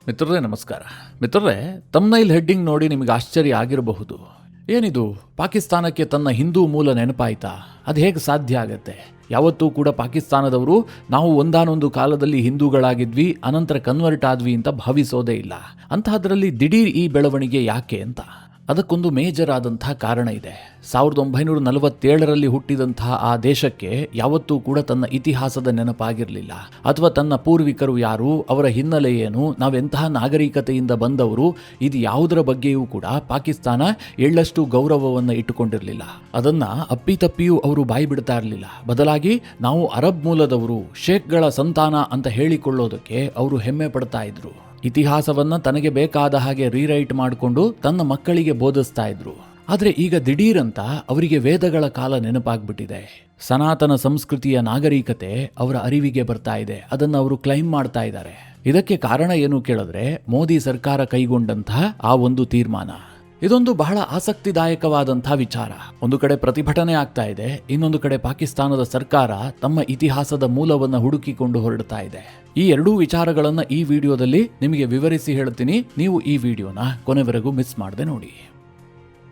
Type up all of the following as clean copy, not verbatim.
ಮಿತ್ರರೇ ನಮಸ್ಕಾರ. ಮಿತ್ರರೇ, ತಮ್ನೈಲ್ ಹೆಡ್ಡಿಂಗ್ ನೋಡಿ ನಿಮಗೆ ಆಶ್ಚರ್ಯ ಆಗಿರಬಹುದು. ಏನಿದು, ಪಾಕಿಸ್ತಾನಕ್ಕೆ ತನ್ನ ಹಿಂದೂ ಮೂಲ ನೆನಪಾಯ್ತಾ? ಅದು ಹೇಗೆ ಸಾಧ್ಯ ಆಗತ್ತೆ? ಯಾವತ್ತೂ ಕೂಡ ಪಾಕಿಸ್ತಾನದವರು ನಾವು ಒಂದಾನೊಂದು ಕಾಲದಲ್ಲಿ ಹಿಂದೂಗಳಾಗಿದ್ವಿ, ಅನಂತರ ಕನ್ವರ್ಟ್ ಆದ್ವಿ ಅಂತ ಭಾವಿಸೋದೇ ಇಲ್ಲ. ಅಂತಹದ್ರಲ್ಲಿ ದಿಢೀರ್ ಈ ಬೆಳವಣಿಗೆ ಯಾಕೆ ಅಂತ ಅದಕ್ಕೊಂದು ಮೇಜರ್ ಆದಂತಹ ಕಾರಣ ಇದೆ. 1947ರಲ್ಲಿ ಹುಟ್ಟಿದಂತಹ ಆ ದೇಶಕ್ಕೆ ಯಾವತ್ತೂ ಕೂಡ ತನ್ನ ಇತಿಹಾಸದ ನೆನಪಾಗಿರಲಿಲ್ಲ, ಅಥವಾ ತನ್ನ ಪೂರ್ವಿಕರು ಯಾರು, ಅವರ ಹಿನ್ನೆಲೆ ಏನು, ನಾವೆಂತಹ ನಾಗರಿಕತೆಯಿಂದ ಬಂದವರು, ಇದು ಯಾವುದರ ಬಗ್ಗೆಯೂ ಕೂಡ ಪಾಕಿಸ್ತಾನ ಎಳ್ಳಷ್ಟು ಗೌರವವನ್ನು ಇಟ್ಟುಕೊಂಡಿರಲಿಲ್ಲ. ಅದನ್ನ ಅಪ್ಪಿತಪ್ಪಿಯೂ ಅವರು ಬಾಯಿ ಬಿಡ್ತಾ ಇರಲಿಲ್ಲ. ಬದಲಾಗಿ ನಾವು ಅರಬ್ ಮೂಲದವರು, ಶೇಖ್ಗಳ ಸಂತಾನ ಅಂತ ಹೇಳಿಕೊಳ್ಳೋದಕ್ಕೆ ಅವರು ಹೆಮ್ಮೆ ಪಡ್ತಾ ಇದ್ರು. ಇತಿಹಾಸವನ್ನ ತನಗೆ ಬೇಕಾದ ಹಾಗೆ ರೀರೈಟ್ ಮಾಡಿಕೊಂಡು ತನ್ನ ಮಕ್ಕಳಿಗೆ ಬೋಧಿಸ್ತಾ ಇದ್ರು. ಆದ್ರೆ ಈಗ ದಿಢೀರಂತ ಅವರಿಗೆ ವೇದಗಳ ಕಾಲ ನೆನಪಾಗ್ಬಿಟ್ಟಿದೆ. ಸನಾತನ ಸಂಸ್ಕೃತಿಯ ನಾಗರಿಕತೆ ಅವರ ಅರಿವಿಗೆ ಬರ್ತಾ ಇದೆ. ಅದನ್ನು ಅವರು ಕ್ಲೈಮ್ ಮಾಡ್ತಾ ಇದ್ದಾರೆ. ಇದಕ್ಕೆ ಕಾರಣ ಏನು ಕೇಳಿದ್ರೆ, ಮೋದಿ ಸರ್ಕಾರ ಕೈಗೊಂಡಂತಹ ಆ ಒಂದು ತೀರ್ಮಾನ. ಇದೊಂದು ಬಹಳ ಆಸಕ್ತಿದಾಯಕವಾದಂತಹ ವಿಚಾರ. ಒಂದು ಕಡೆ ಪ್ರತಿಭಟನೆ ಆಗ್ತಾ ಇದೆ, ಇನ್ನೊಂದು ಕಡೆ ಪಾಕಿಸ್ತಾನದ ಸರ್ಕಾರ ತಮ್ಮ ಇತಿಹಾಸದ ಮೂಲವನ್ನು ಹುಡುಕಿಕೊಂಡು ಹೊರಡ್ತಾ ಇದೆ. ಈ ಎರಡೂ ವಿಚಾರಗಳನ್ನ ಈ ವಿಡಿಯೋದಲ್ಲಿ ನಿಮಗೆ ವಿವರಿಸಿ ಹೇಳ್ತೀನಿ. ನೀವು ಈ ವಿಡಿಯೋನ ಕೊನೆವರೆಗೂ ಮಿಸ್ ಮಾಡದೆ ನೋಡಿ.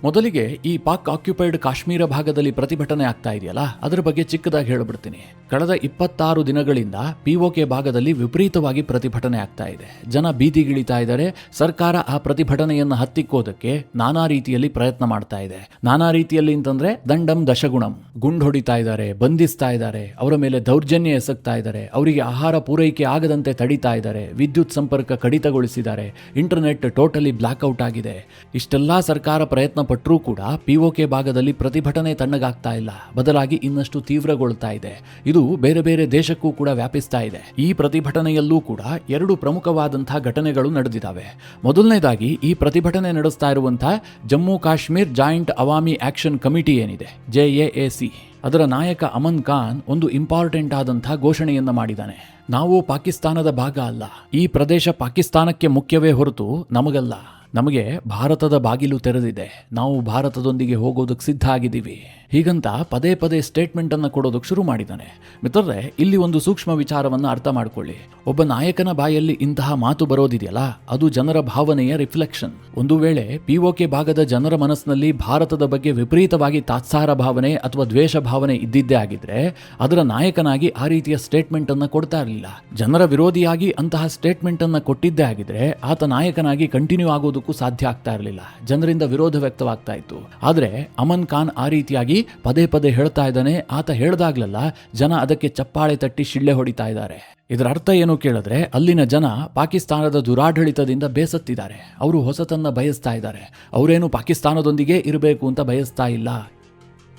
ಮೊದಲಿಗೆ ಈ ಪಾಕ್ ಆಕ್ಯುಪೈಡ್ ಕಾಶ್ಮೀರ ಭಾಗದಲ್ಲಿ ಪ್ರತಿಭಟನೆ ಆಗ್ತಾ ಇದೆಯಲ್ಲ, ಅದರ ಬಗ್ಗೆ ಚಿಕ್ಕದಾಗಿ ಹೇಳ್ಬಿಡ್ತೀನಿ. ಕಳೆದ 26 ದಿನಗಳಿಂದ POK ಭಾಗದಲ್ಲಿ ವಿಪರೀತವಾಗಿ ಪ್ರತಿಭಟನೆ ಆಗ್ತಾ ಇದೆ. ಜನ ಬೀದಿಗಿಳಿತಾ ಇದ್ದಾರೆ. ಸರ್ಕಾರ ಆ ಪ್ರತಿಭಟನೆಯನ್ನು ಹತ್ತಿಕ್ಕೋದಕ್ಕೆ ನಾನಾ ರೀತಿಯಲ್ಲಿ ಪ್ರಯತ್ನ ಮಾಡ್ತಾ ಇದೆ. ನಾನಾ ರೀತಿಯಲ್ಲಿ ಅಂತಂದ್ರೆ ದಂಡಂ ದಶಗುಣಂ, ಗುಂಡು ಹೊಡಿತಾ ಇದ್ದಾರೆ, ಬಂಧಿಸ್ತಾ ಇದ್ದಾರೆ, ಅವರ ಮೇಲೆ ದೌರ್ಜನ್ಯ ಎಸಗ್ತಾ ಇದ್ದಾರೆ, ಅವರಿಗೆ ಆಹಾರ ಪೂರೈಕೆ ಆಗದಂತೆ ತಡಿತಾ ಇದ್ದಾರೆ, ವಿದ್ಯುತ್ ಸಂಪರ್ಕ ಕಡಿತಗೊಳಿಸಿದ್ದಾರೆ, ಇಂಟರ್ನೆಟ್ ಟೋಟಲಿ ಬ್ಲಾಕ್ಔಟ್ ಆಗಿದೆ. ಇಷ್ಟೆಲ್ಲಾ ಸರ್ಕಾರ ಪ್ರಯತ್ನ ಪಟ್ಟರೂ ಕೂಡ POK ಭಾಗದಲ್ಲಿ ಪ್ರತಿಭಟನೆ ತಣ್ಣಗಾಗ್ತಾ ಇಲ್ಲ, ಬದಲಾಗಿ ಇನ್ನಷ್ಟು ತೀವ್ರಗೊಳ್ತಾ ಇದೆ. ಇದು ಬೇರೆ ಬೇರೆ ದೇಶಕ್ಕೂ ಕೂಡ ವ್ಯಾಪಿಸ್ತಾ ಇದೆ. ಈ ಪ್ರತಿಭಟನೆಯಲ್ಲೂ ಕೂಡ ಎರಡು ಪ್ರಮುಖವಾದಂತಹ ಘಟನೆಗಳು ನಡೆದಿದ್ದಾವೆ. ಮೊದಲನೇದಾಗಿ ಈ ಪ್ರತಿಭಟನೆ ನಡೆಸ್ತಾ ಇರುವಂತಹ Jammu Kashmir joint Awami action committee ಏನಿದೆ, JAAC, ಅದರ ನಾಯಕ ಅಮನ್ ಖಾನ್ ಒಂದು ಇಂಪಾರ್ಟೆಂಟ್ ಆದಂತಹ ಘೋಷಣೆಯನ್ನ ಮಾಡಿದ್ದಾನೆ. ನಾವು ಪಾಕಿಸ್ತಾನದ ಭಾಗ ಅಲ್ಲ, ಈ ಪ್ರದೇಶ ಪಾಕಿಸ್ತಾನಕ್ಕೆ ಮುಖ್ಯವೇ ಹೊರತು ನಮಗಲ್ಲ. ನಮಗೆ ಭಾರತದ ಬಾಗಿಲು ತೆರೆದಿದೆ, ನಾವು ಭಾರತದೊಂದಿಗೆ ಹೋಗೋದಕ್ಕೆ ಸಿದ್ಧ ಆಗಿದ್ದೀವಿ, ಹೀಗಂತ ಪದೇ ಪದೇ ಸ್ಟೇಟ್ಮೆಂಟ್ ಅನ್ನು ಕೊಡೋದಕ್ಕೆ ಶುರು ಮಾಡಿದ್ದಾನೆ. ಮಿತ್ರರೇ, ಇಲ್ಲಿ ಒಂದು ಸೂಕ್ಷ್ಮ ವಿಚಾರವನ್ನು ಅರ್ಥ ಮಾಡ್ಕೊಳ್ಳಿ. ಒಬ್ಬ ನಾಯಕನ ಬಾಯಲ್ಲಿ ಇಂತಹ ಮಾತು ಬರೋದಿದೆಯಲ್ಲ, ಅದು ಜನರ ಭಾವನೆಯ ರಿಫ್ಲೆಕ್ಷನ್. ಒಂದು ವೇಳೆ POK ಭಾಗದ ಜನರ ಮನಸ್ಸಿನಲ್ಲಿ ಭಾರತದ ಬಗ್ಗೆ ವಿಪರೀತವಾಗಿ ತಾತ್ಸಾರ ಭಾವನೆ ಅಥವಾ ದ್ವೇಷ ಭಾವನೆ ಇದ್ದಿದ್ದೇ ಆಗಿದ್ರೆ ಅದರ ನಾಯಕನಾಗಿ ಆ ರೀತಿಯ ಸ್ಟೇಟ್ಮೆಂಟ್ ಅನ್ನು ಕೊಡ್ತಾ ಇರಲಿಲ್ಲ. ಜನರ ವಿರೋಧಿಯಾಗಿ ಅಂತಹ ಸ್ಟೇಟ್ಮೆಂಟ್ ಅನ್ನು ಕೊಟ್ಟಿದ್ದೇ ಆಗಿದ್ರೆ ಆತ ನಾಯಕನಾಗಿ ಕಂಟಿನ್ಯೂ ಆಗೋದಕ್ಕೂ ಸಾಧ್ಯ ಆಗ್ತಾ ಇರಲಿಲ್ಲ. ಜನರಿಂದ ವಿರೋಧ ವ್ಯಕ್ತವಾಗ್ತಾ ಇತ್ತು. ಆದ್ರೆ ಅಮನ್ ಖಾನ್ ಆ ರೀತಿಯಾಗಿ ಪದೇ ಪದೇ ಹೇಳ್ತಾ ಇದ್ದಾನೆ. ಆತ ಹೇಳ್ದಾಗ್ಲೆಲ್ಲ ಜನ ಅದಕ್ಕೆ ಚಪ್ಪಾಳೆ ತಟ್ಟಿ ಶಿಳ್ಳೆ ಹೊಡಿತಾ ಇದ್ದಾರೆ. ಇದರ ಅರ್ಥ ಏನು ಕೇಳಿದ್ರೆ, ಅಲ್ಲಿನ ಜನ ಪಾಕಿಸ್ತಾನದ ದುರಾಡಳಿತದಿಂದ ಬೇಸತ್ತಿದ್ದಾರೆ. ಅವರು ಹೊಸತನ್ನ ಬಯಸ್ತಾ ಇದ್ದಾರೆ. ಅವರೇನು ಪಾಕಿಸ್ತಾನದೊಂದಿಗೆ ಇರಬೇಕು ಅಂತ ಬಯಸ್ತಾ ಇಲ್ಲ.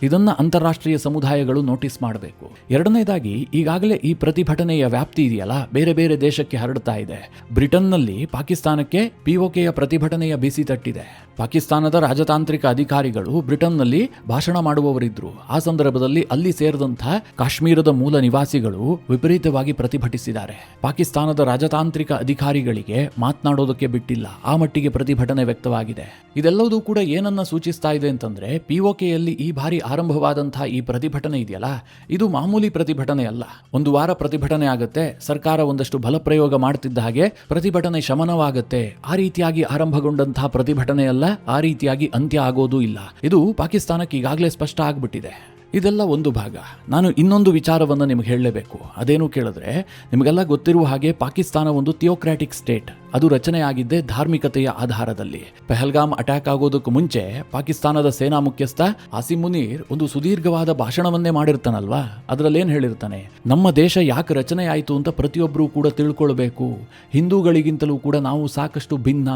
ಇದನ್ನ ಅಂತಾರಾಷ್ಟ್ರೀಯ ಸಮುದಾಯಗಳು ನೋಟಿಸ್ ಮಾಡಬೇಕು. ಎರಡನೇದಾಗಿ, ಈಗಾಗಲೇ ಈ ಪ್ರತಿಭಟನೆಯ ವ್ಯಾಪ್ತಿ ಇದೆಯಲ್ಲ, ಬೇರೆ ಬೇರೆ ದೇಶಕ್ಕೆ ಹರಡ್ತಾ ಇದೆ. ಬ್ರಿಟನ್ನಲ್ಲಿ ಪಾಕಿಸ್ತಾನಕ್ಕೆ POKಯ ಪ್ರತಿಭಟನೆಯ ಬಿಸಿ ತಟ್ಟಿದೆ. ಪಾಕಿಸ್ತಾನದ ರಾಜತಾಂತ್ರಿಕ ಅಧಿಕಾರಿಗಳು ಬ್ರಿಟನ್ನಲ್ಲಿ ಭಾಷಣ ಮಾಡುವವರಿದ್ರು. ಆ ಸಂದರ್ಭದಲ್ಲಿ ಅಲ್ಲಿ ಸೇರಿದಂತಹ ಕಾಶ್ಮೀರದ ಮೂಲ ನಿವಾಸಿಗಳು ವಿಪರೀತವಾಗಿ ಪ್ರತಿಭಟಿಸಿದ್ದಾರೆ. ಪಾಕಿಸ್ತಾನದ ರಾಜತಾಂತ್ರಿಕ ಅಧಿಕಾರಿಗಳಿಗೆ ಮಾತನಾಡೋದಕ್ಕೆ ಬಿಟ್ಟಿಲ್ಲ, ಆ ಮಟ್ಟಿಗೆ ಪ್ರತಿಭಟನೆ ವ್ಯಕ್ತವಾಗಿದೆ. ಇದೆಲ್ಲವೂ ಕೂಡ ಏನನ್ನ ಸೂಚಿಸ್ತಾ ಇದೆ ಅಂತಂದ್ರೆ, POKಯಲ್ಲಿ ಈ ಬಾರಿ ಆರಂಭವಾದಂತಹ ಈ ಪ್ರತಿಭಟನೆ ಇದೆಯಲ್ಲ, ಇದು ಮಾಮೂಲಿ ಪ್ರತಿಭಟನೆ ಅಲ್ಲ. ಒಂದು ವಾರ ಪ್ರತಿಭಟನೆ ಆಗುತ್ತೆ, ಸರ್ಕಾರ ಒಂದಷ್ಟು ಬಲಪ್ರಯೋಗ ಮಾಡ್ತಿದ್ದ ಹಾಗೆ ಪ್ರತಿಭಟನೆ ಶಮನವಾಗುತ್ತೆ. ಆ ರೀತಿಯಾಗಿ ಆರಂಭಗೊಂಡಂತಹ ಪ್ರತಿಭಟನೆ ಅಲ್ಲ, ಆ ರೀತಿಯಾಗಿ ಅಂತ್ಯ ಆಗೋದೂ ಇಲ್ಲ. ಇದು ಪಾಕಿಸ್ತಾನಕ್ಕೆ ಈಗಾಗಲೇ ಸ್ಪಷ್ಟ ಆಗ್ಬಿಟ್ಟಿದೆ. ಇದೆಲ್ಲ ಒಂದು ಭಾಗ. ನಾನು ಇನ್ನೊಂದು ವಿಚಾರವನ್ನು ನಿಮಗೆ ಹೇಳಲೇಬೇಕು. ಅದೇನು ಕೇಳಿದ್ರೆ, ನಿಮಗೆಲ್ಲ ಗೊತ್ತಿರುವ ಹಾಗೆ ಪಾಕಿಸ್ತಾನ ಒಂದು ಥಿಯೋಕ್ರಾಟಿಕ್ ಸ್ಟೇಟ್. ಅದು ರಚನೆ ಆಗಿದ್ದೆ ಧಾರ್ಮಿಕತೆಯ ಆಧಾರದಲ್ಲಿ. ಪಹಲ್ಗಾಮ್ ಅಟ್ಯಾಕ್ ಆಗೋದಕ್ಕೂ ಮುಂಚೆ ಪಾಕಿಸ್ತಾನದ ಸೇನಾ ಮುಖ್ಯಸ್ಥ ಆಸಿಮ್ ಮುನೀರ್ ಒಂದು ಸುದೀರ್ಘವಾದ ಭಾಷಣವನ್ನೇ ಮಾಡಿರ್ತಾನಲ್ವಾ, ಅದರಲ್ಲಿ ಏನ್ ಹೇಳಿರ್ತಾನೆ, ನಮ್ಮ ದೇಶ ಯಾಕೆ ರಚನೆ ಆಯಿತು ಅಂತ ಪ್ರತಿಯೊಬ್ಬರೂ ಕೂಡ ತಿಳ್ಕೊಳ್ಬೇಕು. ಹಿಂದೂಗಳಿಗಿಂತಲೂ ಕೂಡ ನಾವು ಸಾಕಷ್ಟು ಭಿನ್ನ,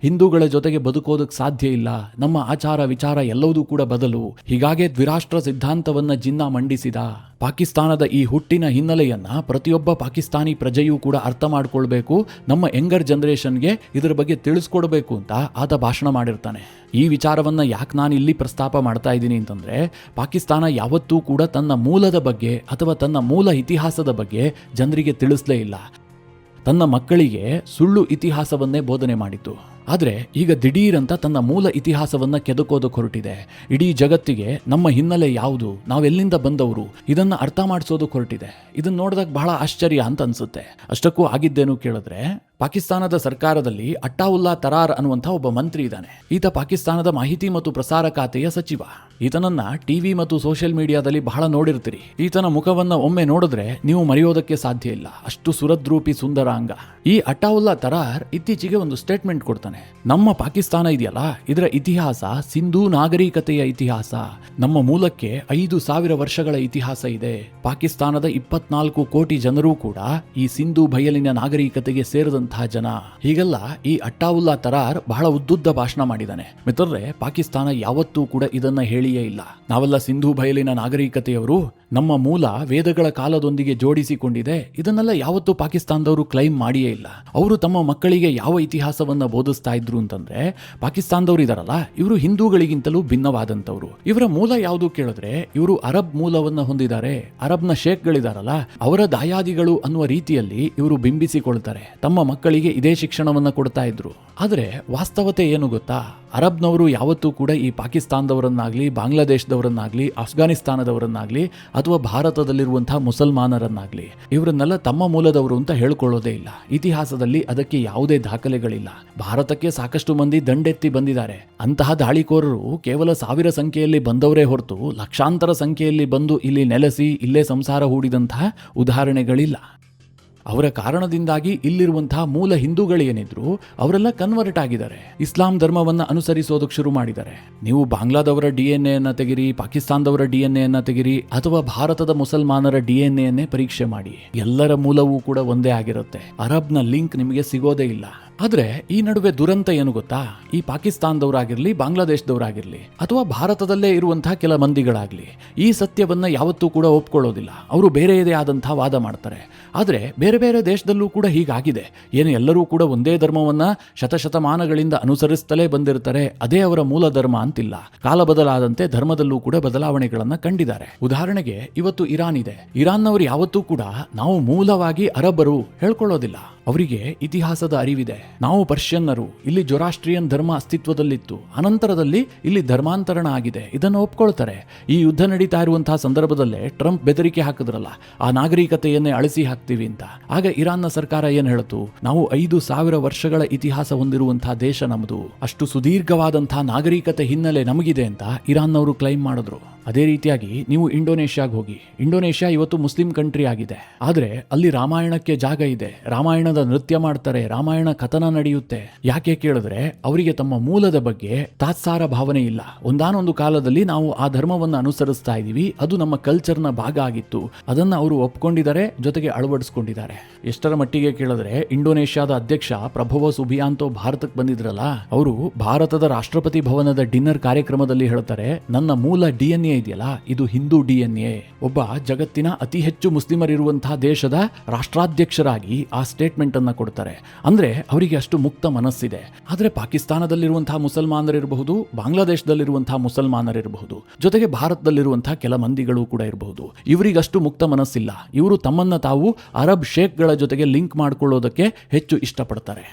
ಹಿಂದೂಗಳ ಜೊತೆಗೆ ಬದುಕೋದಕ್ಕೆ ಸಾಧ್ಯ ಇಲ್ಲ, ನಮ್ಮ ಆಚಾರ ವಿಚಾರ ಎಲ್ಲವೂ ಕೂಡ ಬದಲು. ಹೀಗಾಗಿ ದ್ವಿರಾಷ್ಟ್ರ ಸಿದ್ಧಾಂತವನ್ನ ಜಿನ್ನಾ ಮಂಡಿಸಿದ. ಪಾಕಿಸ್ತಾನದ ಈ ಹುಟ್ಟಿನ ಹಿನ್ನೆಲೆಯನ್ನ ಪ್ರತಿಯೊಬ್ಬ ಪಾಕಿಸ್ತಾನಿ ಪ್ರಜೆಯೂ ಕೂಡ ಅರ್ಥ ಮಾಡ್ಕೊಳ್ಬೇಕು, ನಮ್ಮ ಯಂಗರ್ ಜನರೇಷನ್ಗೆ ಇದರ ಬಗ್ಗೆ ತಿಳಿಸ್ಕೊಡ್ಬೇಕು ಅಂತ ಆತ ಭಾಷಣ ಮಾಡಿರ್ತಾನೆ. ಈ ವಿಚಾರವನ್ನ ಯಾಕೆ ನಾನು ಇಲ್ಲಿ ಪ್ರಸ್ತಾಪ ಮಾಡ್ತಾ ಇದ್ದೀನಿ ಅಂತಂದ್ರೆ, ಪಾಕಿಸ್ತಾನ ಯಾವತ್ತೂ ಕೂಡ ತನ್ನ ಮೂಲದ ಬಗ್ಗೆ ಅಥವಾ ತನ್ನ ಮೂಲ ಇತಿಹಾಸದ ಬಗ್ಗೆ ಜನರಿಗೆ ತಿಳಿಸ್ಲೇ ಇಲ್ಲ. ತನ್ನ ಮಕ್ಕಳಿಗೆ ಸುಳ್ಳು ಇತಿಹಾಸವನ್ನೇ ಬೋಧನೆ ಮಾಡಿತು. ಆದರೆ ಈಗ ದಿಢೀರಂತ ತನ್ನ ಮೂಲ ಇತಿಹಾಸವನ್ನ ಕೆದಕೋದಕ್ಕೆ ಹೊರಟಿದೆ. ಇಡೀ ಜಗತ್ತಿಗೆ ನಮ್ಮ ಹಿನ್ನೆಲೆ ಯಾವುದು, ನಾವೆಲ್ಲಿಂದ ಬಂದವರು, ಇದನ್ನ ಅರ್ಥ ಮಾಡಿಸೋದಕ್ಕೆ ಹೊರಟಿದೆ. ಇದನ್ನ ನೋಡಿದಾಗ ಬಹಳ ಆಶ್ಚರ್ಯ ಅಂತ ಅನ್ಸುತ್ತೆ. ಅಷ್ಟಕ್ಕೂ ಆಗಿದ್ದೇನು ಕೇಳಿದ್ರೆ, ಪಾಕಿಸ್ತಾನದ ಸರ್ಕಾರದಲ್ಲಿ ಅಟ್ಟಾವುಲ್ಲಾ ತರಾರ್ ಅನ್ನುವಂಥ ಒಬ್ಬ ಮಂತ್ರಿ ಇದ್ದಾನೆ. ಈತ ಪಾಕಿಸ್ತಾನದ ಮಾಹಿತಿ ಮತ್ತು ಪ್ರಸಾರ ಖಾತೆಯ ಸಚಿವ. ಈತನನ್ನ ಟಿವಿ ಮತ್ತು ಸೋಷಿಯಲ್ ಮೀಡಿಯಾದಲ್ಲಿ ಬಹಳ ನೋಡಿರ್ತೀರಿ. ಈತನ ಮುಖವನ್ನ ಒಮ್ಮೆ ನೋಡಿದ್ರೆ ನೀವು ಮರೆಯೋದಕ್ಕೆ ಸಾಧ್ಯ ಇಲ್ಲ, ಅಷ್ಟು ಸುರದ್ರೂಪಿ ಸುಂದರ ಅಂಗ. ಈ ಅಟ್ಟಾವುಲ್ಲಾ ತರಾರ್ ಇತ್ತೀಚೆಗೆ ಒಂದು ಸ್ಟೇಟ್ಮೆಂಟ್ ಕೊಡ್ತಾನೆ. ನಮ್ಮ ಪಾಕಿಸ್ತಾನ ಇದೆಯಲ್ಲ, ಇದರ ಇತಿಹಾಸ ಸಿಂಧೂ ನಾಗರಿಕತೆಯ ಇತಿಹಾಸ. ನಮ್ಮ ಮೂಲಕ್ಕೆ 5,000 ವರ್ಷಗಳ ಇತಿಹಾಸ ಇದೆ. ಪಾಕಿಸ್ತಾನದ 24 ಕೋಟಿ ಜನರು ಕೂಡ ಈ ಸಿಂಧೂ ಬಯಲಿನ ನಾಗರಿಕತೆಗೆ ಸೇರಿದಂತಹ ಜನ. ಹೀಗೆಲ್ಲ ಈ ಅಟ್ಟಾವುಲ್ಲಾ ತರಾರ್ ಬಹಳ ಉದ್ದುದ್ದ ಭಾಷಣ ಮಾಡಿದ್ದಾನೆ. ಮಿತ್ರರೇ, ಪಾಕಿಸ್ತಾನ ಯಾವತ್ತೂ ಕೂಡ ಇದನ್ನ ಹೇಳಿಯೇ ಇಲ್ಲ. ನಾವೆಲ್ಲ ಸಿಂಧೂ ಬಯಲಿನ ನಾಗರಿಕತೆಯವರು, ನಮ್ಮ ಮೂಲ ವೇದಗಳ ಕಾಲದೊಂದಿಗೆ ಜೋಡಿಸಿಕೊಂಡಿದೆ. ಇದನ್ನೆಲ್ಲ ಯಾವತ್ತೂ ಪಾಕಿಸ್ತಾನದವರು ಕ್ಲೈಮ್ ಮಾಡಿಯೇ ಇಲ್ಲ. ಅವರು ತಮ್ಮ ಮಕ್ಕಳಿಗೆ ಯಾವ ಇತಿಹಾಸವನ್ನ ಬೋಧಿಸ್ತಾ ಇದ್ರು ಅಂತಂದ್ರೆ, ಪಾಕಿಸ್ತಾನದವರು ಇದಾರಲ್ಲ, ಇವರು ಹಿಂದೂಗಳಿಗಿಂತಲೂ ಭಿನ್ನವಾದಂತವ್ರು. ಇವರ ಮೂಲ ಯಾವುದು ಕೇಳಿದ್ರೆ, ಇವರು ಅರಬ್ ಮೂಲವನ್ನ ಹೊಂದಿದ್ದಾರೆ. ಅರಬ್ನ ಶೇಖ್ಗಳಿದಾರಲ್ಲ, ಅವರ ದಾಯಾದಿಗಳು ಅನ್ನುವ ರೀತಿಯಲ್ಲಿ ಇವರು ಬಿಂಬಿಸಿಕೊಳ್ತಾರೆ. ತಮ್ಮ ಮಕ್ಕಳಿಗೆ ಇದೇ ಶಿಕ್ಷಣವನ್ನ ಕೊಡ್ತಾ ಇದ್ರು. ಆದರೆ ವಾಸ್ತವತೆ ಏನು ಗೊತ್ತಾ? ಅರಬ್ನವರು ಯಾವತ್ತೂ ಕೂಡ ಈ ಪಾಕಿಸ್ತಾನದವರನ್ನಾಗ್ಲಿ, ಬಾಂಗ್ಲಾದೇಶದವರನ್ನಾಗ್ಲಿ, ಅಫ್ಘಾನಿಸ್ತಾನದವರನ್ನಾಗ್ಲಿ ಅಥವಾ ಭಾರತದಲ್ಲಿರುವಂತಹ ಮುಸಲ್ಮಾನರನ್ನಾಗ್ಲಿ ಇವರನ್ನೆಲ್ಲ ತಮ್ಮ ಮೂಲದವರು ಅಂತ ಹೇಳ್ಕೊಳ್ಳೋದೇ ಇಲ್ಲ. ಇತಿಹಾಸದಲ್ಲಿ ಅದಕ್ಕೆ ಯಾವುದೇ ದಾಖಲೆಗಳಿಲ್ಲ. ಭಾರತಕ್ಕೆ ಸಾಕಷ್ಟು ಮಂದಿ ದಂಡೆತ್ತಿ ಬಂದಿದ್ದಾರೆ. ಅಂತಹ ದಾಳಿಕೋರರು ಕೇವಲ 1000 ಸಂಖ್ಯೆಯಲ್ಲಿ ಬಂದವರೇ ಹೊರತು ಲಕ್ಷಾಂತರ ಸಂಖ್ಯೆಯಲ್ಲಿ ಬಂದು ಇಲ್ಲಿ ನೆಲೆಸಿ ಇಲ್ಲೇ ಸಂಸಾರ ಹೂಡಿದಂತಹ ಉದಾಹರಣೆಗಳಿಲ್ಲ. ಅವರ ಕಾರಣದಿಂದಾಗಿ ಇಲ್ಲಿರುವಂತಹ ಮೂಲ ಹಿಂದೂಗಳೇನಿದ್ರು ಅವರೆಲ್ಲ ಕನ್ವರ್ಟ್ ಆಗಿದ್ದಾರೆ. ಇಸ್ಲಾಂ ಧರ್ಮವನ್ನ ಅನುಸರಿಸೋದಕ್ಕೆ ಶುರು ಮಾಡಿದ್ದಾರೆ. ನೀವು ಬಾಂಗ್ಲಾದವರ DNA ಅನ್ನ ತೆಗಿರಿ, ಪಾಕಿಸ್ತಾನದವರ DNA ಅನ್ನ ತೆಗಿರಿ, ಅಥವಾ ಭಾರತದ ಮುಸಲ್ಮಾನರ DNA ಅನ್ನೇ ಪರೀಕ್ಷೆ ಮಾಡಿ, ಎಲ್ಲರ ಮೂಲವೂ ಕೂಡ ಒಂದೇ ಆಗಿರುತ್ತೆ. ಅರಬ್ನ ಲಿಂಕ್ ನಿಮಗೆ ಸಿಗೋದೇ ಇಲ್ಲ. ಆದ್ರೆ ಈ ನಡುವೆ ದುರಂತ ಏನು ಗೊತ್ತಾ? ಈ ಪಾಕಿಸ್ತಾನದವರಾಗಿರ್ಲಿ, ಬಾಂಗ್ಲಾದೇಶದವರಾಗಿರ್ಲಿ, ಅಥವಾ ಭಾರತದಲ್ಲೇ ಇರುವಂತಹ ಕೆಲ ಮಂದಿಗಳಾಗ್ಲಿ ಈ ಸತ್ಯವನ್ನ ಯಾವತ್ತೂ ಕೂಡ ಒಪ್ಕೊಳ್ಳೋದಿಲ್ಲ. ಅವರು ಬೇರೆಯದೇ ಆದಂತಹ ವಾದ ಮಾಡ್ತಾರೆ. ಆದ್ರೆ ಬೇರೆ ಬೇರೆ ದೇಶದಲ್ಲೂ ಕೂಡ ಹೀಗಾಗಿದೆ. ಏನು ಎಲ್ಲರೂ ಕೂಡ ಒಂದೇ ಧರ್ಮವನ್ನ ಶತಶತಮಾನಗಳಿಂದ ಅನುಸರಿಸುತ್ತಲೇ ಬಂದಿರ್ತಾರೆ, ಅದೇ ಅವರ ಮೂಲ ಧರ್ಮ ಅಂತಿಲ್ಲ. ಕಾಲ ಬದಲಾದಂತೆ ಧರ್ಮದಲ್ಲೂ ಕೂಡ ಬದಲಾವಣೆಗಳನ್ನ ಕಂಡಿದ್ದಾರೆ. ಉದಾಹರಣೆಗೆ ಇವತ್ತು ಇರಾನ್ ಇದೆ. ಇರಾನ್ನವರು ಯಾವತ್ತೂ ಕೂಡ ನಾವು ಮೂಲವಾಗಿ ಅರಬ್ಬರು ಹೇಳ್ಕೊಳ್ಳೋದಿಲ್ಲ. ಅವರಿಗೆ ಇತಿಹಾಸದ ಅರಿವಿದೆ. ನಾವು ಪರ್ಷಿಯನ್ನರು, ಇಲ್ಲಿ ಜೊರಾಸ್ಟ್ರಿಯನ್ ಧರ್ಮ ಅಸ್ತಿತ್ವದಲ್ಲಿತ್ತು, ಅನಂತರದಲ್ಲಿ ಇಲ್ಲಿ ಧರ್ಮಾಂತರಣ ಆಗಿದೆ, ಇದನ್ನು ಒಪ್ಕೊಳ್ತಾರೆ. ಈ ಯುದ್ಧ ನಡೀತಾ ಇರುವಂತಹ ಸಂದರ್ಭದಲ್ಲೇ ಟ್ರಂಪ್ ಬೆದರಿಕೆ ಹಾಕಿದ್ರಲ್ಲ, ಆ ನಾಗರಿಕತೆಯನ್ನೇ ಅಳಿಸಿ ಹಾಕ್ತೀವಿ ಅಂತ. ಆಗ ಇರಾನ್ನ ಸರ್ಕಾರ ಏನ್ ಹೇಳ್ತು? ನಾವು 5,000 ವರ್ಷಗಳ ಇತಿಹಾಸ ಹೊಂದಿರುವಂತಹ ದೇಶ ನಮ್ಮದು, ಅಷ್ಟು ಸುದೀರ್ಘವಾದಂತಹ ನಾಗರಿಕತೆ ಹಿನ್ನೆಲೆ ನಮಗಿದೆ ಅಂತ ಇರಾನ್ನವರು ಕ್ಲೈಮ್ ಮಾಡಿದ್ರು. ಅದೇ ರೀತಿಯಾಗಿ ನೀವು ಇಂಡೋನೇಷ್ಯಾಗ ಹೋಗಿ. ಇಂಡೋನೇಷ್ಯಾ ಇವತ್ತು ಮುಸ್ಲಿಂ ಕಂಟ್ರಿ ಆಗಿದೆ. ಆದ್ರೆ ಅಲ್ಲಿ ರಾಮಾಯಣಕ್ಕೆ ಜಾಗ ಇದೆ. ರಾಮಾಯಣದ ನೃತ್ಯ ಮಾಡ್ತಾರೆ, ರಾಮಾಯಣ ಕಥನ ನಡೆಯುತ್ತೆ. ಯಾಕೆ ಕೇಳಿದ್ರೆ ಅವರಿಗೆ ತಮ್ಮ ಮೂಲದ ಬಗ್ಗೆ ತಾತ್ಸಾರ ಭಾವನೆ ಇಲ್ಲ. ಒಂದಾನೊಂದು ಕಾಲದಲ್ಲಿ ನಾವು ಆ ಧರ್ಮವನ್ನು ಅನುಸರಿಸ್ತಾ ಇದೀವಿ, ಅದು ನಮ್ಮ ಕಲ್ಚರ್ನ ಭಾಗ ಆಗಿತ್ತು, ಅದನ್ನ ಅವರು ಒಪ್ಕೊಂಡಿದ್ದಾರೆ, ಜೊತೆಗೆ ಅಳವಡಿಸ್ಕೊಂಡಿದ್ದಾರೆ. ಎಷ್ಟರ ಮಟ್ಟಿಗೆ ಕೇಳಿದ್ರೆ ಇಂಡೋನೇಷ್ಯಾದ ಅಧ್ಯಕ್ಷ ಪ್ರಭುವ ಸುಬಿಯಾಂತೋ ಭಾರತಕ್ಕೆ ಬಂದಿದ್ರಲ್ಲ, ಅವರು ಭಾರತದ ರಾಷ್ಟ್ರಪತಿ ಭವನದ ಡಿನ್ನರ್ ಕಾರ್ಯಕ್ರಮದಲ್ಲಿ ಹೇಳ್ತಾರೆ, ನನ್ನ ಮೂಲ DNA ಇದೆಯಲ್ಲ, ಇದು ಹಿಂದೂ DNA. ಒಬ್ಬ ಜಗತ್ತಿನ ಅತಿ ಹೆಚ್ಚು ಮುಸ್ಲಿಮರಿರುವಂತಹ ದೇಶದ ರಾಷ್ಟ್ರಾಧ್ಯಕ್ಷರಾಗಿ ಆ ಸ್ಟೇಟ್ಮೆಂಟ್ ಅನ್ನ ಕೊಡ್ತಾರೆ. ಅಂದ್ರೆ ಅವರಿಗೆ ಅಷ್ಟು ಮುಕ್ತ ಮನಸ್ಸಿದೆ. ಆದ್ರೆ ಪಾಕಿಸ್ತಾನದಲ್ಲಿರುವಂತಹ ಮುಸಲ್ಮಾನರಿರಬಹುದು, ಬಾಂಗ್ಲಾದೇಶದಲ್ಲಿರುವಂತಹ ಮುಸಲ್ಮಾನರಿರಬಹುದು, ಜೊತೆಗೆ ಭಾರತದಲ್ಲಿರುವಂತಹ ಕೆಲ ಮಂದಿಗಳು ಕೂಡ ಇರಬಹುದು, ಇವರಿಗಷ್ಟು ಮುಕ್ತ ಮನಸ್ಸಿಲ್ಲ. ಇವರು ತಮ್ಮನ್ನ ತಾವು ಅರಬ್ ಶೇಖ್ಗಳ ಜೊತೆಗೆ ಲಿಂಕ್ ಮಾಡ್ಕೊಳ್ಳೋದಕ್ಕೆ ಹೆಚ್ಚು ಇಷ್ಟಪಡ್ತಾರೆ.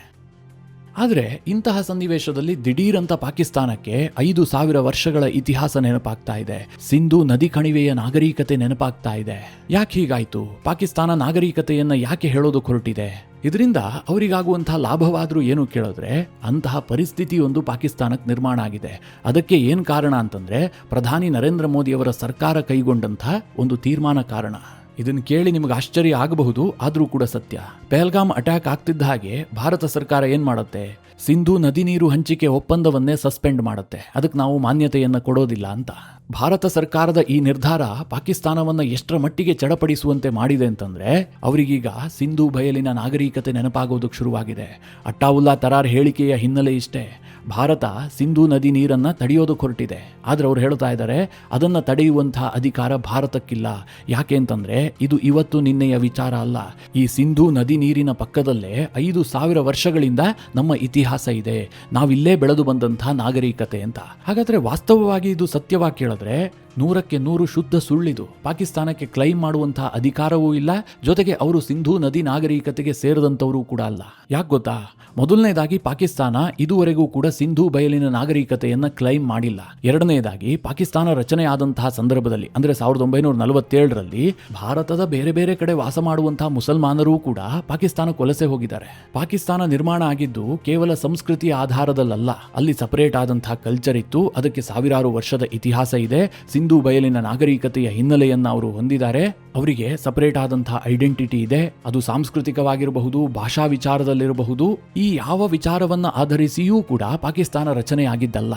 ಆದರೆ ಇಂತಹ ಸನ್ನಿವೇಶದಲ್ಲಿ ದಿಢೀರಂತ ಪಾಕಿಸ್ತಾನಕ್ಕೆ 5,000 ವರ್ಷಗಳ ಇತಿಹಾಸ ನೆನಪಾಗ್ತಾ ಇದೆ. ಸಿಂಧೂ ನದಿ ಕಣಿವೆಯ ನಾಗರಿಕತೆ ನೆನಪಾಗ್ತಾ ಇದೆ. ಯಾಕೆ ಹೀಗಾಯ್ತು? ಪಾಕಿಸ್ತಾನ ನಾಗರಿಕತೆಯನ್ನ ಯಾಕೆ ಹೇಳೋದಕ್ಕೆ ಹೊರಟಿದೆ? ಇದರಿಂದ ಅವರಿಗಾಗುವಂತಹ ಲಾಭವಾದ್ರೂ ಏನು ಕೇಳಿದ್ರೆ, ಅಂತಹ ಪರಿಸ್ಥಿತಿ ಒಂದು ಪಾಕಿಸ್ತಾನಕ್ಕೆ ನಿರ್ಮಾಣ ಆಗಿದೆ. ಅದಕ್ಕೆ ಏನ್ ಕಾರಣ ಅಂತಂದ್ರೆ, ಪ್ರಧಾನಿ ನರೇಂದ್ರ ಮೋದಿ ಅವರ ಸರ್ಕಾರ ಕೈಗೊಂಡಂತಹ ಒಂದು ತೀರ್ಮಾನ ಕಾರಣ. ಇದನ್ನು ಕೇಳಿ ನಿಮಗೆ ಆಶ್ಚರ್ಯ ಆಗಬಹುದು, ಆದ್ರೂ ಕೂಡ ಸತ್ಯ. ಪಹಲ್ಗಾಮ್ ಅಟ್ಯಾಕ್ ಆಗ್ತಿದ್ದ ಹಾಗೆ ಭಾರತ ಸರ್ಕಾರ ಏನ್ ಮಾಡುತ್ತೆ? ಸಿಂಧೂ ನದಿ ನೀರು ಹಂಚಿಕೆ ಒಪ್ಪಂದವನ್ನೇ ಸಸ್ಪೆಂಡ್ ಮಾಡುತ್ತೆ. ಅದಕ್ಕೆ ನಾವು ಮಾನ್ಯತೆಯನ್ನ ಕೊಡೋದಿಲ್ಲ ಅಂತ. ಭಾರತ ಸರ್ಕಾರದ ಈ ನಿರ್ಧಾರ ಪಾಕಿಸ್ತಾನವನ್ನ ಎಷ್ಟರ ಮಟ್ಟಿಗೆ ಚಡಪಡಿಸುವಂತೆ ಮಾಡಿದೆ ಅಂತಂದ್ರೆ, ಅವರಿಗೀಗ ಸಿಂಧೂ ಬಯಲಿನ ನಾಗರಿಕತೆ ನೆನಪಾಗೋದಕ್ಕೆ ಶುರುವಾಗಿದೆ. ಅಟ್ಟಾವುಲ್ಲಾ ತರಾರ್ ಹೇಳಿಕೆಯ ಹಿನ್ನೆಲೆ ಇಷ್ಟೇ. ಭಾರತ ಸಿಂಧೂ ನದಿ ನೀರನ್ನ ತಡೆಯೋದಕ್ಕೆ ಹೊರಟಿದೆ. ಆದ್ರೆ ಅವ್ರು ಹೇಳ್ತಾ ಇದ್ದಾರೆ, ಅದನ್ನ ತಡೆಯುವಂತಹ ಅಧಿಕಾರ ಭಾರತಕ್ಕಿಲ್ಲ. ಯಾಕೆ ಅಂತಂದ್ರೆ ಇದು ಇವತ್ತು ನಿನ್ನೆಯ ವಿಚಾರ ಅಲ್ಲ. ಈ ಸಿಂಧೂ ನದಿ ನೀರಿನ ಪಕ್ಕದಲ್ಲೇ 5,000 ವರ್ಷಗಳಿಂದ ನಮ್ಮ ಇತಿಹಾಸ ಇದೆ. ನಾವಿಲ್ಲೇ ಬೆಳೆದು ಬಂದಂತಹ ನಾಗರಿಕತೆ ಅಂತ. ಹಾಗಾದ್ರೆ ವಾಸ್ತವವಾಗಿ ಇದು ಸತ್ಯವಾಗಿ ಕೇಳಿದ್ರೆ 100ಕ್ಕೆ 100 ಶುದ್ಧ ಸುಳ್ಳಿದು. ಪಾಕಿಸ್ತಾನಕ್ಕೆ ಕ್ಲೈಮ್ ಮಾಡುವಂತಹ ಅಧಿಕಾರವೂ ಇಲ್ಲ, ಜೊತೆಗೆ ಅವರು ಸಿಂಧೂ ನದಿ ನಾಗರಿಕತೆಗೆ ಸೇರಿದಂಥವರು ಕೂಡ ಅಲ್ಲ. ಯಾಕೆ ಗೊತ್ತಾ? ಮೊದಲನೇದಾಗಿ ಪಾಕಿಸ್ತಾನ ಇದುವರೆಗೂ ಕೂಡ ಸಿಂಧೂ ಬಯಲಿನ ನಾಗರಿಕತೆಯನ್ನ ಕ್ಲೈಮ್ ಮಾಡಿಲ್ಲ. ಎರಡನೇದಾಗಿ ಪಾಕಿಸ್ತಾನ ರಚನೆ ಆದಂತಹ ಸಂದರ್ಭದಲ್ಲಿ ಅಂದ್ರೆ 1947ರಲ್ಲಿ ಭಾರತದ ಬೇರೆ ಬೇರೆ ಕಡೆ ವಾಸ ಮಾಡುವಂತಹ ಮುಸಲ್ಮಾನರೂ ಕೂಡ ಪಾಕಿಸ್ತಾನಕ್ಕೆ ವಲಸೆ ಹೋಗಿದ್ದಾರೆ. ಪಾಕಿಸ್ತಾನ ನಿರ್ಮಾಣ ಆಗಿದ್ದು ಕೇವಲ ಸಂಸ್ಕೃತಿಯ ಆಧಾರದಲ್ಲ, ಅಲ್ಲಿ ಸಪರೇಟ್ ಆದಂತಹ ಕಲ್ಚರ್ ಇತ್ತು, ಅದಕ್ಕೆ ಸಾವಿರಾರು ವರ್ಷದ ಇತಿಹಾಸ ಇದೆ. ಸಿಂಧೂ ಬಯಲಿನ ನಾಗರಿಕತೆಯ ಹಿನ್ನೆಲೆಯನ್ನ ಅವರು ಹೊಂದಿದ್ದಾರೆ, ಅವರಿಗೆ ಸಪರೇಟ್ ಆದಂತಹ ಐಡೆಂಟಿಟಿ ಇದೆ. ಅದು ಸಾಂಸ್ಕೃತಿಕವಾಗಿರಬಹುದು, ಭಾಷಾ ವಿಚಾರದಲ್ಲಿರಬಹುದು. ಈ ಯಾವ ವಿಚಾರವನ್ನ ಆಧರಿಸಿಯೂ ಕೂಡ ಪಾಕಿಸ್ತಾನ ರಚನೆ ಆಗಿದ್ದಲ್ಲ.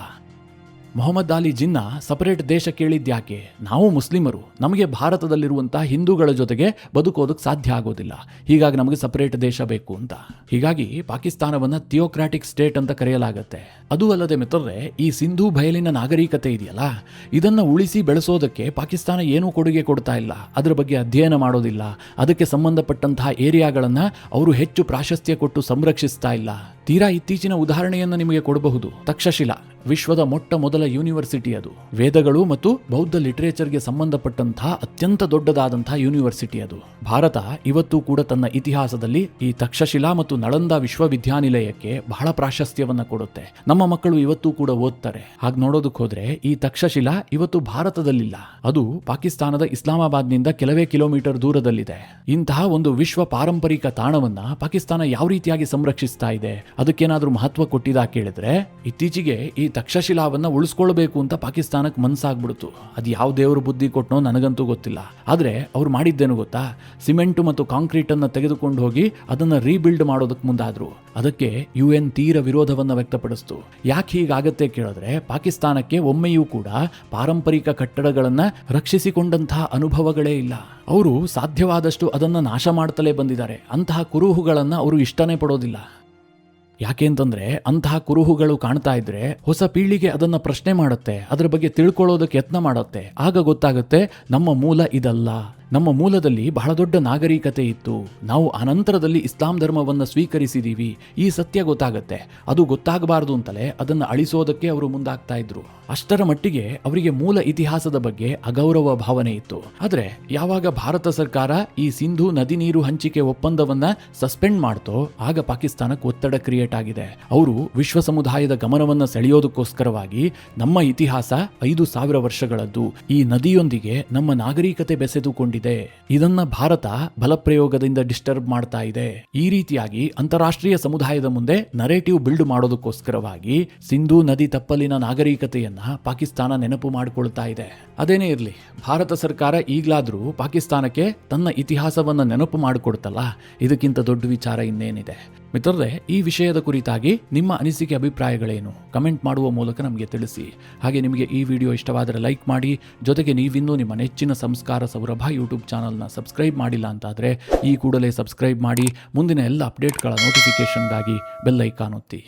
ಮೊಹಮ್ಮದ್ ಅಲಿ ಜಿನ್ನಾ ಸಪರೇಟ್ ದೇಶ ಕೇಳಿದ್ಯಾಕೆ? ನಾವು ಮುಸ್ಲಿಮರು, ನಮಗೆ ಭಾರತದಲ್ಲಿರುವಂತಹ ಹಿಂದೂಗಳ ಜೊತೆಗೆ ಬದುಕೋದಕ್ಕೆ ಸಾಧ್ಯ ಆಗೋದಿಲ್ಲ, ಹೀಗಾಗಿ ನಮಗೆ ಸಪರೇಟ್ ದೇಶ ಬೇಕು ಅಂತ. ಹೀಗಾಗಿ ಪಾಕಿಸ್ತಾನವನ್ನ ಥಿಯೋಕ್ರಾಟಿಕ್ ಸ್ಟೇಟ್ ಅಂತ ಕರೆಯಲಾಗತ್ತೆ. ಅದು ಅಲ್ಲದೆ ಮಿತ್ರರೇ, ಈ ಸಿಂಧೂ ಬಯಲಿನ ನಾಗರಿಕತೆ ಇದೆಯಲ್ಲ, ಇದನ್ನ ಉಳಿಸಿ ಬೆಳೆಸೋದಕ್ಕೆ ಪಾಕಿಸ್ತಾನ ಏನೂ ಕೊಡುಗೆ ಕೊಡ್ತಾ ಇಲ್ಲ, ಅದರ ಬಗ್ಗೆ ಅಧ್ಯಯನ ಮಾಡೋದಿಲ್ಲ, ಅದಕ್ಕೆ ಸಂಬಂಧಪಟ್ಟಂತಹ ಏರಿಯಾಗಳನ್ನ ಅವರು ಹೆಚ್ಚು ಪ್ರಾಶಸ್ತ್ಯ ಕೊಟ್ಟು ಸಂರಕ್ಷಿಸ್ತಾ ಇಲ್ಲ. ತೀರಾ ಇತ್ತೀಚಿನ ಉದಾಹರಣೆಯನ್ನು ನಿಮಗೆ ಕೊಡಬಹುದು. ತಕ್ಷಶಿಲಾ ವಿಶ್ವದ ಮೊಟ್ಟ ಮೊದಲ ಯೂನಿವರ್ಸಿಟಿ, ಅದು ವೇದಗಳು ಮತ್ತು ಬೌದ್ಧ ಲಿಟರೇಚರ್ಗೆ ಸಂಬಂಧಪಟ್ಟಂತಹ ಅತ್ಯಂತ ದೊಡ್ಡದಾದಂತಹ ಯೂನಿವರ್ಸಿಟಿ ಅದು. ಭಾರತ ಇವತ್ತು ಕೂಡ ತನ್ನ ಇತಿಹಾಸದಲ್ಲಿ ಈ ತಕ್ಷಶಿಲಾ ಮತ್ತು ನಳಂದ ವಿಶ್ವವಿದ್ಯಾನಿಲಯಕ್ಕೆ ಬಹಳ ಪ್ರಾಶಸ್ತ್ಯವನ್ನ ಕೊಡುತ್ತೆ. ನಮ್ಮ ಮಕ್ಕಳು ಇವತ್ತು ಕೂಡ ಓದ್ತಾರೆ. ಹಾಗೆ ನೋಡೋದಕ್ಕೆ ಹೋದ್ರೆ ಈ ತಕ್ಷಶಿಲಾ ಇವತ್ತು ಭಾರತದಲ್ಲಿಲ್ಲ, ಅದು ಪಾಕಿಸ್ತಾನದ ಇಸ್ಲಾಮಾಬಾದ್ನಿಂದ ಕೆಲವೇ ಕಿಲೋಮೀಟರ್ ದೂರದಲ್ಲಿದೆ. ಇಂತಹ ಒಂದು ವಿಶ್ವ ಪಾರಂಪರಿಕ ತಾಣವನ್ನ ಪಾಕಿಸ್ತಾನ ಯಾವ ರೀತಿಯಾಗಿ ಸಂರಕ್ಷಿಸ್ತಾ ಇದೆ, ಅದಕ್ಕೇನಾದ್ರೂ ಮಹತ್ವ ಕೊಟ್ಟಿದ ಕೇಳಿದ್ರೆ, ಇತ್ತೀಚೆಗೆ ಈ ತಕ್ಷಶಿಲಾವನ್ನ ಉಳಿಸ್ಕೊಳ್ಬೇಕು ಅಂತ ಪಾಕಿಸ್ತಾನಕ್ಕೆ ಮನಸ್ಸಾಗ್ಬಿಡ್ತು. ಅದು ಯಾವ ದೇವರು ಬುದ್ಧಿ ಕೊಟ್ಟನೋ ನನಗಂತೂ ಗೊತ್ತಿಲ್ಲ. ಆದ್ರೆ ಅವ್ರು ಮಾಡಿದ್ದೇನು ಗೊತ್ತಾ? ಸಿಮೆಂಟ್ ಮತ್ತು ಕಾಂಕ್ರೀಟ್ ಅನ್ನ ತೆಗೆದುಕೊಂಡು ಹೋಗಿ ಅದನ್ನ ರೀಬಿಲ್ಡ್ ಮಾಡೋದಕ್ಕೆ ಮುಂದಾದ್ರು. ಅದಕ್ಕೆ UN ತೀರ ವಿರೋಧವನ್ನ ವ್ಯಕ್ತಪಡಿಸ್ತು. ಯಾಕೆ ಹೀಗಾಗತ್ತೆ ಕೇಳಿದ್ರೆ, ಪಾಕಿಸ್ತಾನಕ್ಕೆ ಒಮ್ಮೆಯೂ ಕೂಡ ಪಾರಂಪರಿಕ ಕಟ್ಟಡಗಳನ್ನ ರಕ್ಷಿಸಿಕೊಂಡಂತಹ ಅನುಭವಗಳೇ ಇಲ್ಲ. ಅವರು ಸಾಧ್ಯವಾದಷ್ಟು ಅದನ್ನ ನಾಶ ಮಾಡ್ತಲೇ ಬಂದಿದ್ದಾರೆ. ಅಂತಹ ಕುರುಹುಗಳನ್ನ ಅವರು ಇಷ್ಟನೇ ಪಡೋದಿಲ್ಲ. ಯಾಕೆಂತಂದ್ರೆ ಅಂತಹ ಕುರುಹುಗಳು ಕಾಣ್ತಾ ಇದ್ರೆ ಹೊಸ ಪೀಳಿಗೆ ಅದನ್ನ ಪ್ರಶ್ನೆ ಮಾಡುತ್ತೆ, ಅದರ ಬಗ್ಗೆ ತಿಳ್ಕೊಳ್ಳೋದಕ್ಕೆ ಯತ್ನ ಮಾಡುತ್ತೆ. ಆಗ ಗೊತ್ತಾಗುತ್ತೆ ನಮ್ಮ ಮೂಲ ಇದಲ್ಲ, ನಮ್ಮ ಮೂಲದಲ್ಲಿ ಬಹಳ ದೊಡ್ಡ ನಾಗರಿಕತೆ ಇತ್ತು, ನಾವು ಅನಂತರದಲ್ಲಿ ಇಸ್ಲಾಂ ಧರ್ಮವನ್ನು ಸ್ವೀಕರಿಸಿದೀವಿ. ಈ ಸತ್ಯ ಗೊತ್ತಾಗತ್ತೆ. ಅದು ಗೊತ್ತಾಗಬಾರದು ಅಂತಲೇ ಅದನ್ನು ಅಳಿಸೋದಕ್ಕೆ ಅವರು ಮುಂದಾಗ್ತಾ ಇದ್ರು. ಅಷ್ಟರ ಮಟ್ಟಿಗೆ ಅವರಿಗೆ ಮೂಲ ಇತಿಹಾಸದ ಬಗ್ಗೆ ಅಗೌರವ ಭಾವನೆ ಇತ್ತು. ಆದ್ರೆ ಯಾವಾಗ ಭಾರತ ಸರ್ಕಾರ ಈ ಸಿಂಧೂ ನದಿ ನೀರು ಹಂಚಿಕೆ ಒಪ್ಪಂದವನ್ನ ಸಸ್ಪೆಂಡ್ ಮಾಡ್ತೋ, ಆಗ ಪಾಕಿಸ್ತಾನಕ್ಕೆ ಒತ್ತಡ ಕ್ರಿಯೇಟ್ ಆಗಿದೆ. ಅವರು ವಿಶ್ವ ಸಮುದಾಯದ ಗಮನವನ್ನ ಸೆಳೆಯೋದಕ್ಕೋಸ್ಕರವಾಗಿ ನಮ್ಮ ಇತಿಹಾಸ 5000 ವರ್ಷಗಳದ್ದು, ಈ ನದಿಯೊಂದಿಗೆ ನಮ್ಮ ನಾಗರಿಕತೆ ಬೆಸೆದುಕೊಂಡಿದೆ, ಇದನ್ನ ಭಾರತ ಬಲಪ್ರಯೋಗದಿಂದ ಡಿಸ್ಟರ್ಬ್ ಮಾಡ್ತಾ ಇದೆ. ಈ ರೀತಿಯಾಗಿ ಅಂತಾರಾಷ್ಟ್ರೀಯ ಸಮುದಾಯದ ಮುಂದೆ ನರೇಟಿವ್ ಬಿಲ್ಡ್ ಮಾಡೋದಕ್ಕೋಸ್ಕರವಾಗಿ ಸಿಂಧೂ ನದಿ ತಪ್ಪಲಿನ ನಾಗರಿಕತೆಯನ್ನ ಪಾಕಿಸ್ತಾನ ನೆನಪು ಮಾಡಿಕೊಳ್ತಾ ಇದೆ. ಅದೇನೇ ಇರಲಿ, ಭಾರತ ಸರ್ಕಾರ ಈಗಲಾದ್ರೂ ಪಾಕಿಸ್ತಾನಕ್ಕೆ ತನ್ನ ಇತಿಹಾಸವನ್ನ ನೆನಪು ಮಾಡಿಕೊಡ್ತಲ್ಲ, ಇದಕ್ಕಿಂತ ದೊಡ್ಡ ವಿಚಾರ ಇನ್ನೇನಿದೆ? ಮಿತ್ರರೇ, ಈ ವಿಷಯದ ಕುರಿತಾಗಿ ನಿಮ್ಮ ಅನಿಸಿಕೆ ಅಭಿಪ್ರಾಯಗಳೇನು? ಕಮೆಂಟ್ ಮಾಡುವ ಮೂಲಕ ನಮಗೆ ತಿಳಿಸಿ. ಹಾಗೆ ನಿಮಗೆ ಈ ವಿಡಿಯೋ ಇಷ್ಟವಾದರೆ ಲೈಕ್ ಮಾಡಿ. ಜೊತೆಗೆ ನೀವಿನ್ನೂ ನಿಮ್ಮ ನೆಚ್ಚಿನ ಸಂಸ್ಕಾರ ಸೌರಭ ಯೂಟ್ಯೂಬ್ ಚಾನಲ್ನ ಸಬ್ಸ್ಕ್ರೈಬ್ ಮಾಡಿಲ್ಲ ಅಂತಾದರೆ ಈ ಕೂಡಲೇ ಸಬ್ಸ್ಕ್ರೈಬ್ ಮಾಡಿ. ಮುಂದಿನ ಎಲ್ಲ ಅಪ್ಡೇಟ್ಗಳ ನೋಟಿಫಿಕೇಷನ್ಗಾಗಿ ಬೆಲ್ ಐಕಾನ್ ಒತ್ತಿ.